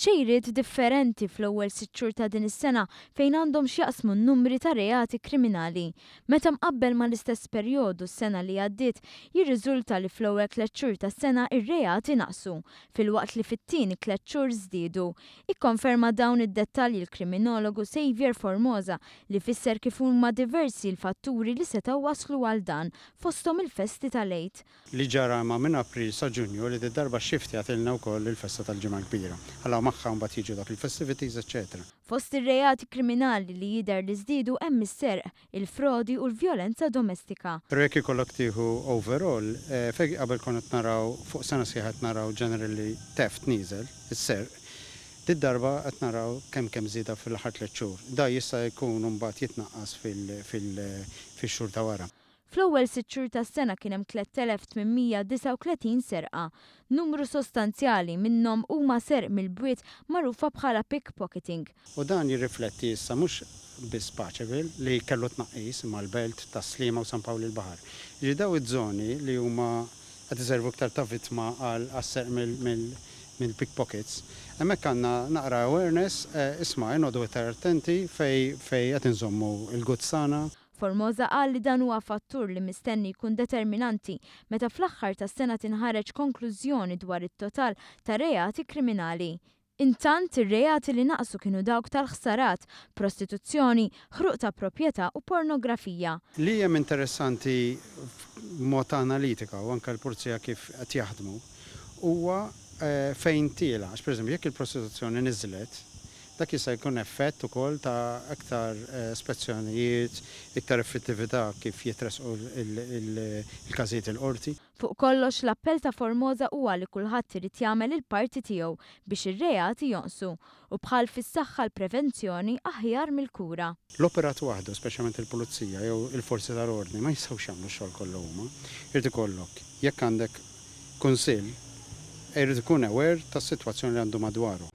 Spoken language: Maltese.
Xejriet differenti fl-ewwel 6 xhur ta' din is-sena fejn għandhom x'jaqsmu n-numri ta' reati kriminali. Meta mqabbel mal-istess perjodu s-sena li għaddiet, jirriżulta li fl-ewwel 3 xhur tas-sena ir-reati naqsu, filwaqt li fit-tieni 3 xhur żdiedu. Ikkonferma dawn id-dettalji l-kriminologu Xavier Formosa li fisser kif huma diversi l-fatturi li setgħu waslu għal dan fosthom il-festi tal-Eid. Li ġara ma minn April sa Ġunju li d-darba xifti għatilna wkoll il-festa tal-ġimgħa kbira. Ħalla magħha mbagħad jiġu dak il-festivities, eċetera. Fost ir-reati kriminali li jidher li żdiedu hemm is-serq, il-frodi u l-vjolenza domestika. Rek ikollok tieħu overall, fejn qabel konna naraw fuq sena sieħa qed naraw generally theft nieżel, is-serq. Darba qed naraw kemm żieda fil-aħħar 3 xhur. Da jista' jkun mbagħad jitnaqqas fix-xhur ta' wara. Fl-ewwel 6 xhur tas-sena kien hemm 3839 serqa, numru sostanzjali minnhom huma serq mill-bwiet magħrufa bħala pickpocketing. U dan jirrifletti issa mhux biss Paċeville li kellu tnaqqis mal-belt ta' Sliema u San Pawli l-Baħar. Jiġi daw iż-żoni li huma qed iservu iktar ta' vittma għal serq mill-pickpockets. Hemmhekk għandna naqra awareness, isma' inqogħdu iktar attenti fejn qed inżommu l-good sana. Formosa qal li dan huwa fattur li mistenni jkun determinanti meta fl-aħħar tas-sena tinħareġ konklużjoni dwar it-total ta' reati kriminali. Intant ir-reati li naqsu kienu dawk tal-ħsarat, prostituzzjoni, ħruq ta' proprjetà u pornografija. Li hemm interessanti b'mod analitika u anke l-pulizija kif qed jaħdmu huwa fejn tiela, għax pereżempju jekk il-prostituzzjoni niżlet, dak jista' jkun effett ukoll ta' aktar spezzjonijiet, iktar effettività kif jitresqu il-każijiet il-qorti. Fuq kollox l-appell ta' Formosa huwa li kulħadd irid jagħmel il-parti tiegħu biex ir-reati jonqsu u bħal fis-saħħa l-prevenzjoni aħjar mill-kura. L-operat waħdu, speċjalment il-pulizija jew il-forzi tal-ordni, ma jistgħux jagħmlu x-xogħol kollu huma. Irid ikollok jekk għandek kunsill, irid ikun aware tas-sitwazzjoni li għandu madwaru.